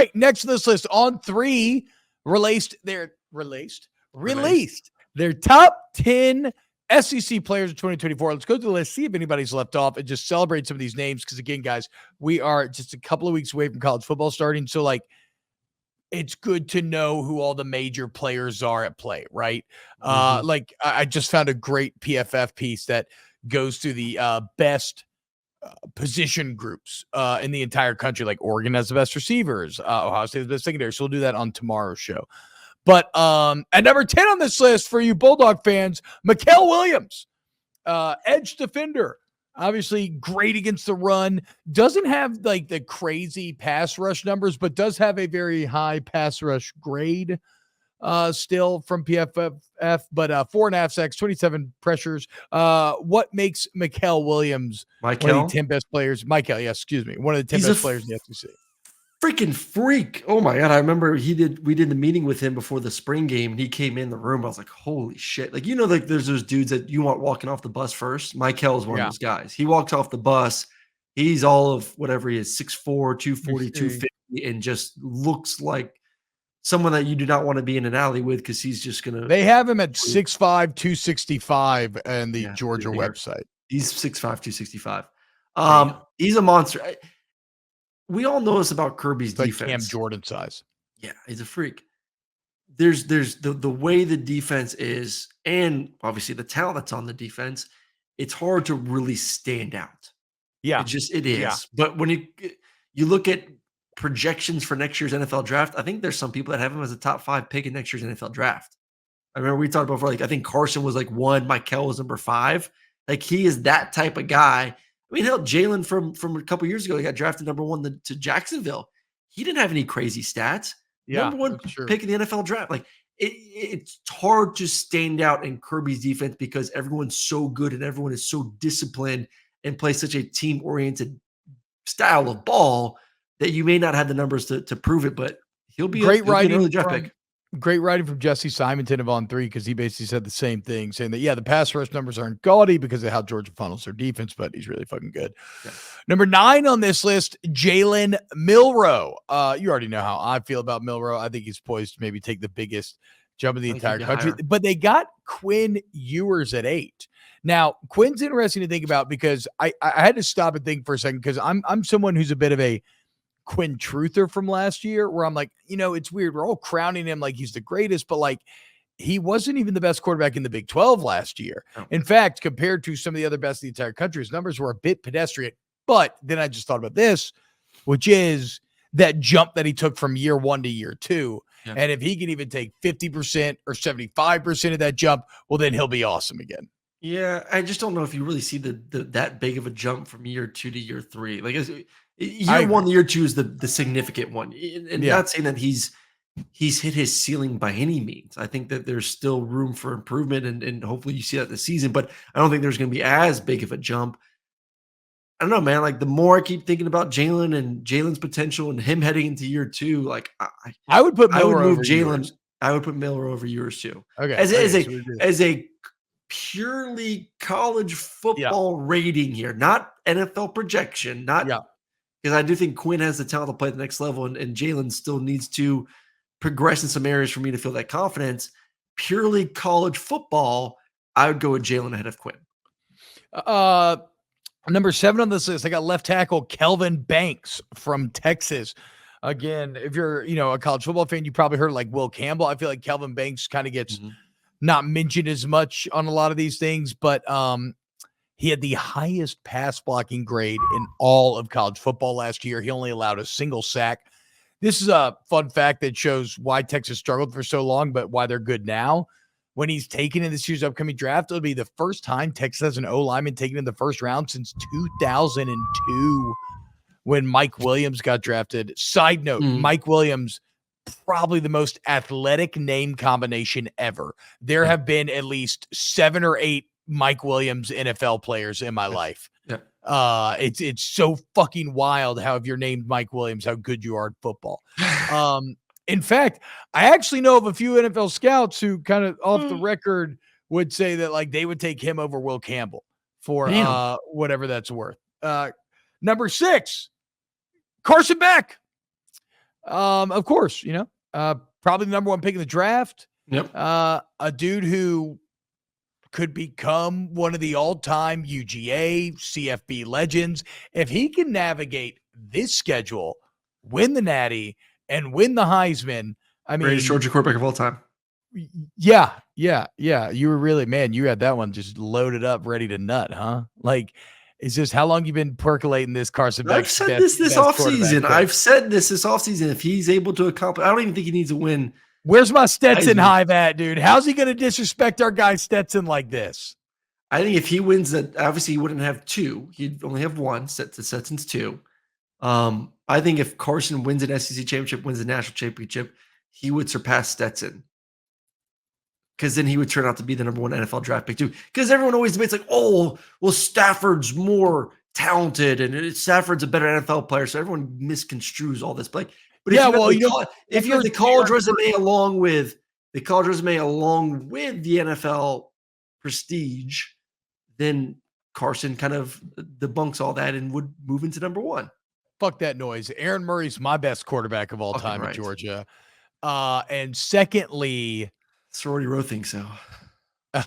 right, next on this list, on 3, released their top 10 SEC players of 2024. Let's go through the list, see if anybody's left off, and just celebrate some of these names. Because again, guys, we are just a couple of weeks away from college football starting. So like, it's good to know who all the major players are at play, right? Like I just found a great PFF piece that goes through the best position groups in the entire country. Like Oregon has the best receivers, Ohio State has the best secondary. So we'll do that on tomorrow's show. But at number 10 on this list for you Bulldog fans, Mikael Williams, edge defender. Obviously great against the run. Doesn't have like the crazy pass rush numbers, but does have a very high pass rush grade still from PFF. But 4.5 sacks, 27 pressures. What makes Mikael Williams one of the 10 best players? Mikael, yes, excuse me. One of the 10 best players in the SEC. Freaking freak. Oh my God. I remember we did the meeting with him before the spring game and he came in the room. I was like, holy shit. Like, like there's those dudes that you want walking off the bus first. Mikael is one of those guys. He walks off the bus. He's all of whatever he is, 6'4", 240, 250, and just looks like someone that you do not want to be in an alley with because he's just going to. They have him at 6'5", 265 in the Georgia website. He's 6'5", 265. He's a monster. We all know this about Kirby's defense. Like Cam Jordan size. Yeah, he's a freak. There's the way the defense is, and obviously the talent that's on the defense, it's hard to really stand out. Yeah. It is. Yeah. But when you look at projections for next year's NFL draft, I think there's some people that have him as a top 5 pick in next year's NFL draft. I remember we talked about before, like I think Carson was like 1, Mikael was number 5. Like he is that type of guy. I mean, hell, Jalen from a couple years ago, he got drafted number 1 to Jacksonville. He didn't have any crazy stats. Yeah, number 1 pick in the NFL draft. Like it's hard to stand out in Kirby's defense because everyone's so good and everyone is so disciplined and plays such a team-oriented style of ball that you may not have the numbers to prove it, but he'll be an early draft pick. Great writing from Jesse Simonton of On 3 because he basically said the same thing, saying that, the pass rush numbers aren't gaudy because of how Georgia funnels their defense, but he's really fucking good. Yeah. Number 9 on this list, Jalen Milroe. You already know how I feel about Milroe. I think he's poised to maybe take the biggest jump in the entire country. Higher. But they got Quinn Ewers at 8. Now, Quinn's interesting to think about because I had to stop and think for a second because I'm someone who's a bit of a Quinn truther from last year where I'm like, it's weird. We're all crowning him like he's the greatest, but like he wasn't even the best quarterback in the Big 12 last year. Oh. In fact, compared to some of the other best in the entire country, his numbers were a bit pedestrian. But then I just thought about this, which is that jump that he took from year 1 to year 2. Yeah. And if he can even take 50% or 75% of that jump, well, then he'll be awesome again. Yeah, I just don't know if you really see that big of a jump from year 2 to year 3. Like year 1 to year 2 is the significant one, and not saying that he's hit his ceiling by any means. I think that there's still room for improvement, and hopefully you see that this season. But I don't think there's going to be as big of a jump. I don't know, man. Like the more I keep thinking about Jalen and Jalen's potential and him heading into year 2, like I would put Milroe over Jalen. I would put Milroe over yours too. Okay, as a purely college football rating here, not NFL projection, not because I do think Quinn has the talent to play at the next level, and Jalen still needs to progress in some areas for me to feel that confidence. Purely college football, I would go with Jalen ahead of Quinn. Number 7 on this list, I got left tackle Kelvin Banks from Texas. Again, if you're a college football fan, you probably heard like Will Campbell. I feel like Kelvin Banks kind of gets not mentioned as much on a lot of these things, but he had the highest pass blocking grade in all of college football last year. He only allowed a single sack. This is a fun fact that shows why Texas struggled for so long, but why they're good now. When he's taken in this year's upcoming draft, it'll be the first time Texas has an O-lineman taken in the first round since 2002 when Mike Williams got drafted. Side note, Mike Williams, probably the most athletic name combination ever. There have been at least 7 or 8 Mike Williams NFL players in my life. Yeah. It's so fucking wild how if you're named Mike Williams, how good you are at football. In fact, I actually know of a few NFL scouts who kind of off the record would say that like they would take him over Will Campbell for whatever that's worth. Number 6, Carson Beck. Of course, probably the number one pick in the draft. Yep. A dude who could become one of the all-time UGA, CFB legends. If he can navigate this schedule, win the Natty, and win the Heisman, I mean, greatest Georgia quarterback of all time. Yeah. You were really, man, you had that one just loaded up, ready to nut, huh? Like, is this how long you been percolating this Carson Beck? I've said this offseason. I've said this offseason. If he's able to accomplish, I don't even think he needs to win. Where's my Stetson hive at, dude? How's he going to disrespect our guy Stetson like this? I think if he wins that, obviously he wouldn't have two. He'd only have one. Stetson's two. I think if Carson wins an SEC championship, wins the national championship, he would surpass Stetson. Because then he would turn out to be the number one NFL draft pick too. Because everyone always debates like, oh, well, Stafford's more talented and Stafford's a better NFL player. So everyone misconstrues all this. But if you have the college resume along with the NFL prestige, then Carson kind of debunks all that and would move into number one. Fuck that noise. Aaron Murray's my best quarterback of all time at Georgia. And secondly, sorority row thinks so. I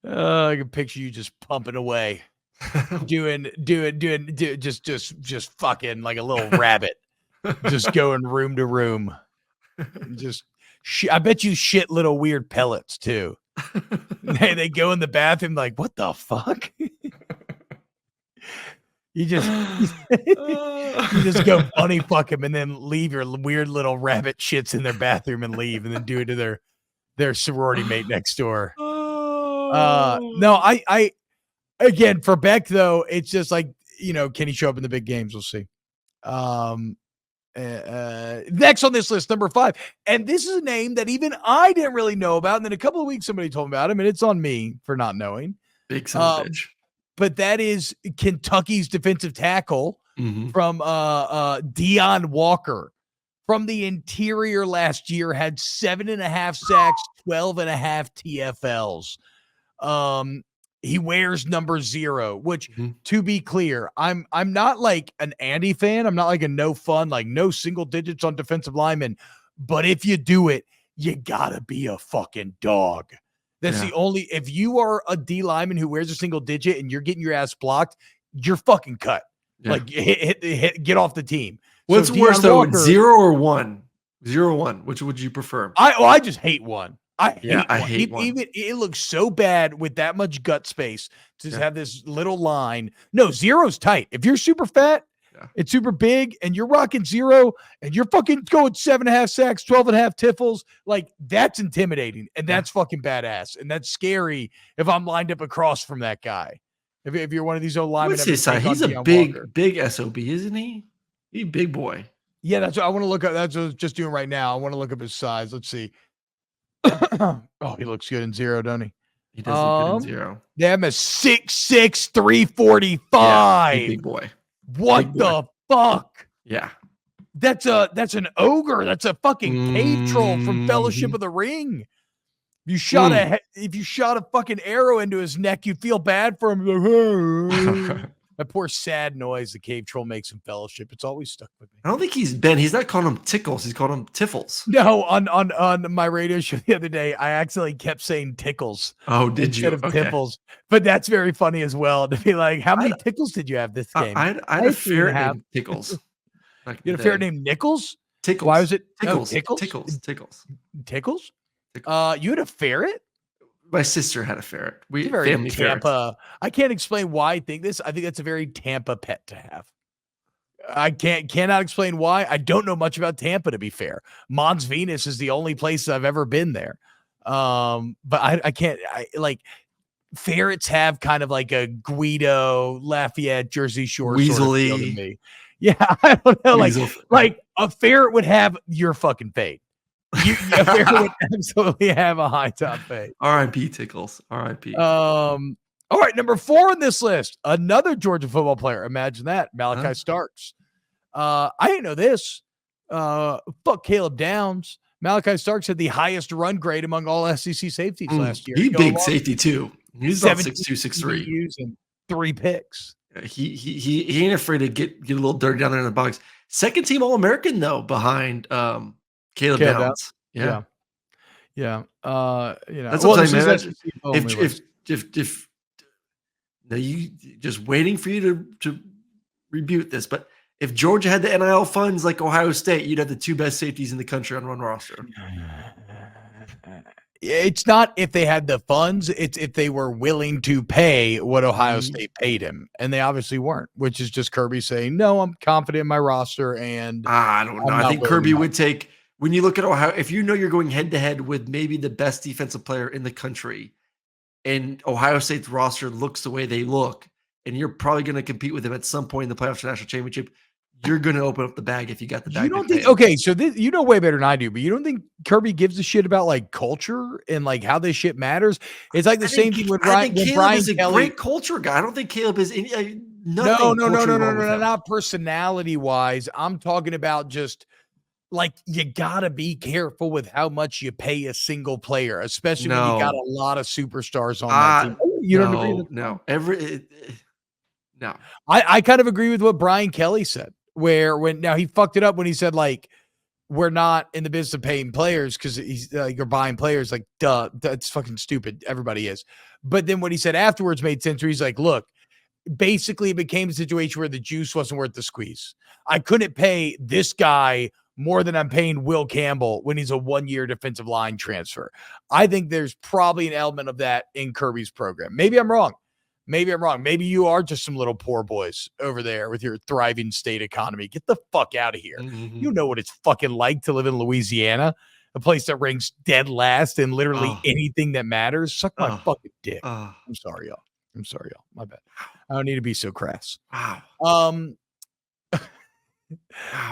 can picture you just pumping away, doing just fucking like a little rabbit, just going room to room. I bet you shit little weird pellets too. They go in the bathroom like, what the fuck? You just go bunny fuck him and then leave your weird little rabbit shits in their bathroom and leave and then do it to their sorority mate next door. No, I again for Beck though, it's just like, can he show up in the big games? We'll see. Next on this list, number 5, and this is a name that even I didn't really know about, and then a couple of weeks somebody told me about him, and it's on me for not knowing. Big son of a bitch. But that is Kentucky's defensive tackle from Deion Walker from the interior last year, had 7.5 sacks, 12.5 TFLs. He wears number 0, which to be clear, I'm not like an Andy fan. I'm not like a no fun, like no single digits on defensive linemen. But if you do it, you gotta be a fucking dog. That's the only, if you are a D lineman who wears a single digit and you're getting your ass blocked, you're fucking cut. Yeah. Like get off the team. What's worse though, 0 or 1? 0 or 1. Which would you prefer? I just hate 1. I hate 1. Even it looks so bad with that much gut space to have this little line. No, 0's tight. If you're super fat, it's super big, and you're rocking 0, and you're fucking going 7.5 sacks, 12.5 tiffles. Like, that's intimidating, and that's fucking badass, and that's scary if I'm lined up across from that guy. If you're one of these old linemen, he's a big SOB, isn't he? He's a big boy. Yeah, that's what I want to look up. That's what I was just doing right now. I want to look up his size. Let's see. Oh, he looks good in 0, don't he? He does look good in 0. They have him as 6'6", 345. Big boy. What the fuck? Yeah. That's an ogre. That's a fucking cave troll from Fellowship of the Ring. If you shot a fucking arrow into his neck, you feel bad for him. Like, that poor sad noise the cave troll makes in Fellowship. It's always stuck with me. I don't think he's not calling him tickles. He's calling him tiffles. No, on my radio show the other day, I accidentally kept saying tickles. Oh, did you? Instead of tiffles. But that's very funny as well to be like, how many tickles did you have this game? I had a ferret named Tickles. You had a ferret named Nichols? Tickles. Why was it? Tickles. Oh, Tickles? Tickles. Tickles? You had a ferret? My sister had a ferret. We very family Tampa. Ferrets. I can't explain why I think this. I think that's a very Tampa pet to have. I cannot explain why. I don't know much about Tampa, to be fair. Mons Venus is the only place I've ever been there. But I can't. Like ferrets have kind of like a Guido, Lafayette, Jersey Shore Weasley. Sort of feel to me. Yeah, I don't know. Like a ferret would have your fucking fate. A ferret would absolutely have a high top fate. R.I.P. Tickles. R.I.P. All right, number 4 on this list, another Georgia football player. Imagine that, Malachi Starks. I didn't know this. Fuck Caleb Downs. Malachi Starks had the highest run grade among all SEC safeties last year. He's big safety too. He's about 6'2", 6'3". Using 3 picks. He ain't afraid to get a little dirty down there in the box. Second team All American though, behind Caleb Downs. Yeah. That's what well, I'm this saying, is man. SEC only list. If now you just waiting for you to rebuke this, but if Georgia had the NIL funds like Ohio State, you'd have the 2 best safeties in the country on one roster. It's not if they had the funds, it's if they were willing to pay what Ohio State paid him. And they obviously weren't, which is just Kirby saying, no, I'm confident in my roster. And I don't know. I think Kirby would take, when you look at Ohio, if you know you're going head to head with maybe the best defensive player in the country, and Ohio State's roster looks the way they look, and you're probably going to compete with them at some point in the playoffs or national championship, you're going to open up the bag if you got the bag. You don't think, okay, so this, you know way better than I do, but you don't think Kirby gives a shit about like culture and like how this shit matters? It's like the same thing with Brian. Caleb is a great culture guy. I don't think Caleb is any, nothing. No, not personality wise. I'm talking about just like you gotta be careful with how much you pay a single player, especially when you got a lot of superstars on that team. You don't agree? No. I kind of agree with what Brian Kelly said. Where now he fucked it up when he said like we're not in the business of paying players because he's like you're buying players. Like duh, that's fucking stupid. Everybody is. But then what he said afterwards made sense. Where he's like, look, basically it became a situation where the juice wasn't worth the squeeze. I couldn't pay this guy more than I'm paying Will Campbell when he's a 1-year defensive line transfer. I think there's probably an element of that in Kirby's program. Maybe I'm wrong. Maybe you are just some little poor boys over there with your thriving state economy. Get the fuck out of here. Mm-hmm. You know what it's fucking like to live in Louisiana, a place that ranks dead last in literally anything that matters. Suck my fucking dick. I'm sorry, y'all. My bad. I don't need to be so crass. Wow.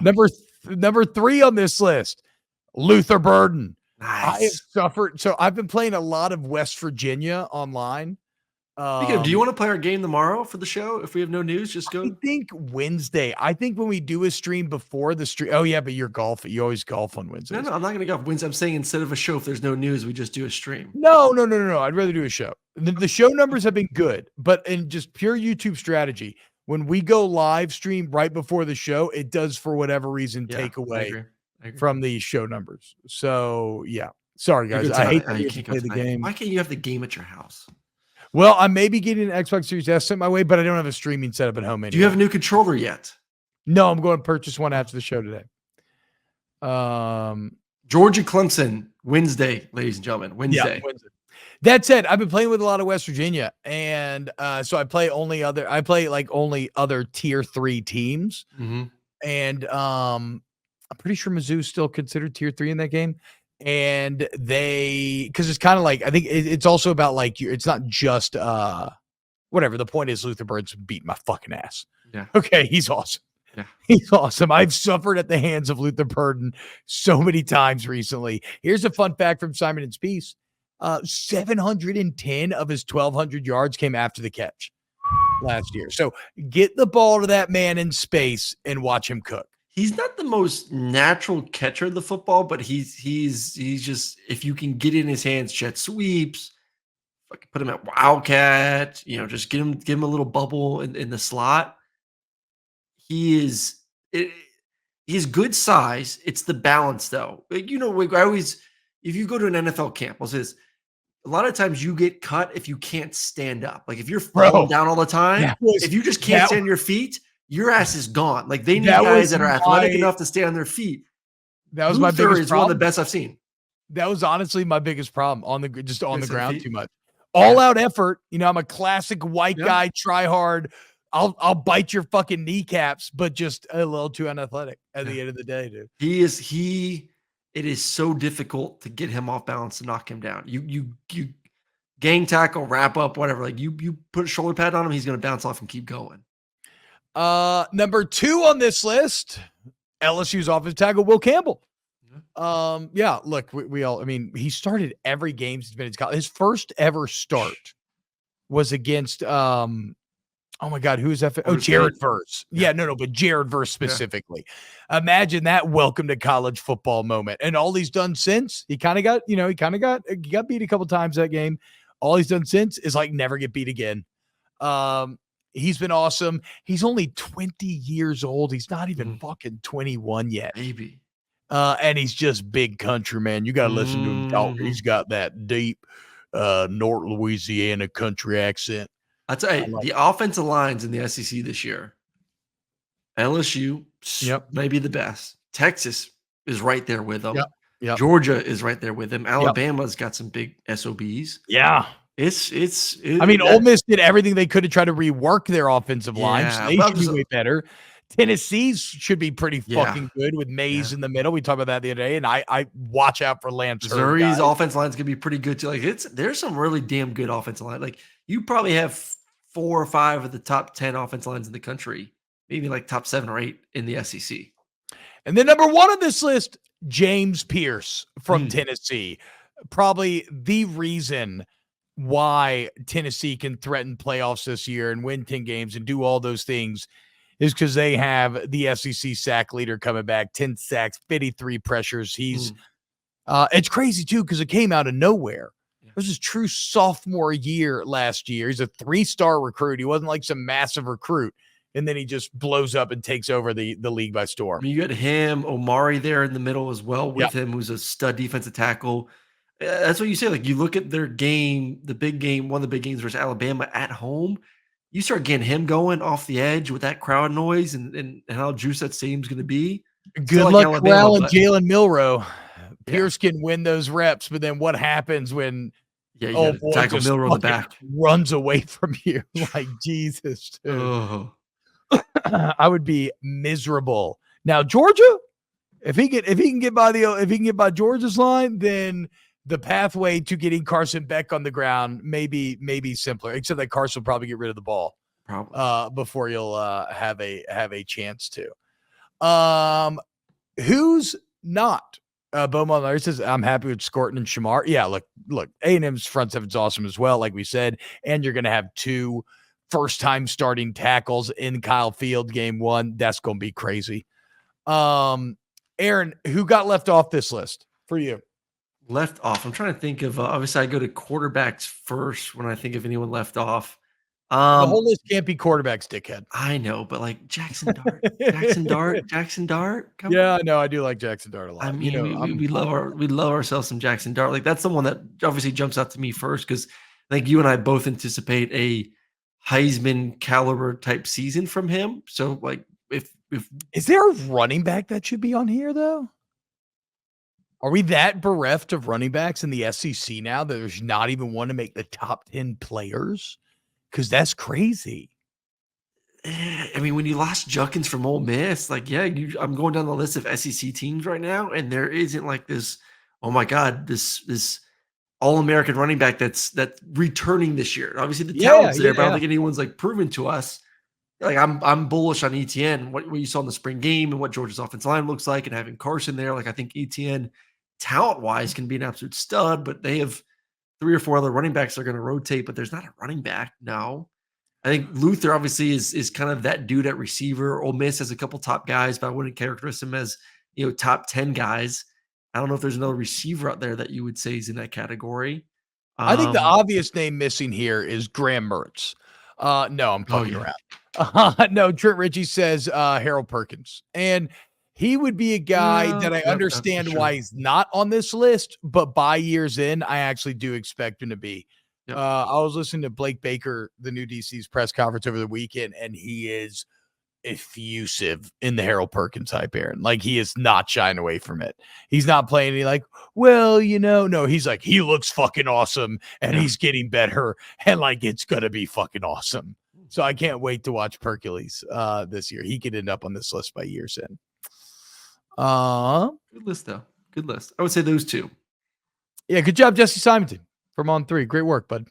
Number 3 on this list, Luther Burton. Nice. I have suffered. So I've been playing a lot of West Virginia online. Speaking of, do you want to play our game tomorrow for the show? If we have no news, just go. I think Wednesday. I think when we do a stream before the stream. Oh yeah, but you're golfing. You always golf on Wednesdays. No, I'm not going to golf Wednesday. I'm saying instead of a show, if there's no news, we just do a stream. No. I'd rather do a show. The show numbers have been good, but in just pure YouTube strategy, when we go live stream right before the show, it does for whatever reason take away I agree. from the show numbers. So yeah, sorry guys. I hate that you can't play the game. Why can't you have the game at your house? Well, I may be getting an Xbox Series S sent my way, but I don't have a streaming setup at home anymore. Do you have a new controller yet? No, I'm going to purchase one after the show today. Georgia Clemson, Wednesday, ladies and gentlemen. Wednesday. Yeah, Wednesday. That said, I've been playing with a lot of West Virginia, and so I play only other tier 3 teams. Mm-hmm. And I'm pretty sure Mizzou's still considered tier 3 in that game. And because it's kind of like, I think it's also about like, it's not just whatever. The point is Luther Burton's beating my fucking ass. Yeah. Okay. He's awesome. Yeah. He's awesome. I've suffered at the hands of Luther Burton so many times recently. Here's a fun fact from Simon and Spies. 710 of his 1,200 yards came after the catch last year. So get the ball to that man in space and watch him cook. He's not the most natural catcher of the football, but he's just, if you can get in his hands, jet sweeps, fucking put him at wildcat, just give him a little bubble in the slot. He is good size. It's the balance though. If you go to an NFL camp, I'll say this, a lot of times you get cut if you can't stand up. Like if you're falling down all the time, if you just can't stand on your feet, your ass is gone. Like they need guys that are athletic enough to stay on their feet. That was my biggest problem. One of the best I've seen. That was honestly my biggest problem on the ground too much. All out effort. I'm a classic white guy, try hard. I'll bite your fucking kneecaps, but just a little too unathletic at the end of the day, dude. It is so difficult to get him off balance to knock him down. You gang tackle, wrap up, whatever. Like you put a shoulder pad on him, he's going to bounce off and keep going. Number 2 on this list, LSU's offensive tackle, Will Campbell. Look, he started every game since he's been in college. His first ever start was against, oh my God, who is that? Oh, Jared Verse. But Jared Verse specifically. Yeah. Imagine that welcome to college football moment. And all he's done since, he got beat a couple times that game. All he's done since is like never get beat again. He's been awesome. He's only 20 years old. He's not even Mm. fucking 21 yet. Maybe. And he's just big country, man. You got to listen to him talk. He's got that deep North Louisiana country accent. I'll tell you, the offensive lines in the SEC this year, LSU may be the best. Texas is right there with them. Yep. Georgia is right there with them. Alabama's got some big SOBs. Yeah. I mean, Ole Miss did everything they could to try to rework their offensive line. So they should be way better. Tennessee's should be pretty fucking good with Mays in the middle. We talked about that the other day, and I watch out for Lance. Missouri's offensive line is gonna be pretty good too. Like there's some really damn good offensive line. Like you probably have 4 or 5 of the top 10 offensive lines in the country, maybe like top 7 or 8 in the SEC. And then number 1 on this list, James Pierce from Tennessee, probably the reason why Tennessee can threaten playoffs this year and win 10 games and do all those things is because they have the SEC sack leader coming back, 10 sacks, 53 pressures. He's it's crazy too because it came out of nowhere. It was his true sophomore year last year. He's a 3-star recruit. He wasn't like some massive recruit. And then he just blows up and takes over the league by storm. I mean, you got him, Omari there in the middle as well with him, who's a stud defensive tackle. That's what you say. Like you look at their game, the big game, one of the big games versus Alabama at home. You start getting him going off the edge with that crowd noise and how juice that stadium's going to be. Good luck, Corral and Jalen Milroe. Pierce can win those reps, but then what happens when tackle Milroe in the back runs away from you? Like Jesus, dude. I would be miserable. Now Georgia, if he can get by Georgia's line, then the pathway to getting Carson Beck on the ground may be simpler. Except that Carson will probably get rid of the ball before you'll have a chance to. Who's not? Beaumont Larry says, I'm happy with Scorton and Shamar. Yeah, look, A&M's front seven's awesome as well, like we said, and you're going to have 2 first-time starting tackles in Kyle Field game 1. That's going to be crazy. Aaron, who got left off this list for you? Left off. I'm trying to think of, obviously I go to quarterbacks first when I think of anyone left off. The whole list can't be quarterbacks, dickhead. I know, but like Jackson Dart. Jackson Dart. Come on. I know. I do like Jackson Dart a lot. I mean, we love ourselves some Jackson Dart. Like that's the one that obviously jumps out to me first because I think you and I both anticipate a Heisman caliber type season from him. So like if is there a running back that should be on here though? Are we that bereft of running backs in the SEC now that there's not even one to make the top 10 players? Because that's crazy. I mean, when you lost Junkins from Ole Miss, like, I'm going down the list of SEC teams right now, and there isn't like this, oh my God, this all-American running back that's returning this year. Obviously the talent's there, but I don't think anyone's like proven to us. Like I'm bullish on ETN, what you saw in the spring game and what Georgia's offensive line looks like, and having Carson there. Like I think ETN talent-wise can be an absolute stud, but they have 3 or 4 other running backs that are going to rotate, but there's not a running back. No. I think Luther obviously is kind of that dude at receiver. Ole Miss has a couple top guys, but I wouldn't characterize him as, top 10 guys. I don't know if there's another receiver out there that you would say is in that category. I think the obvious name missing here is Graham Mertz. No, I'm fucking around. No, Trent Ritchie says Harold Perkins. And he would be a guy that I understand why he's not on this list, but by years in, I actually do expect him to be. Yep. I was listening to Blake Baker, the new DC's press conference over the weekend, and he is effusive in the Harold Perkins hype, Aaron. Like, he is not shying away from it. He's not playing any like, no, he's like, he looks fucking awesome, and he's getting better, and like, it's going to be fucking awesome. So I can't wait to watch Perkins this year. He could end up on this list by years in. Good list, though. Good list. I would say those 2. Yeah, good job, Jesse Simonton from On 3. Great work, bud.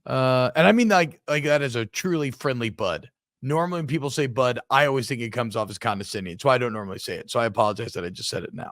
And I mean like that is a truly friendly bud. Normally when people say bud, I always think it comes off as condescending. That's why I don't normally say it. So I apologize that I just said it now.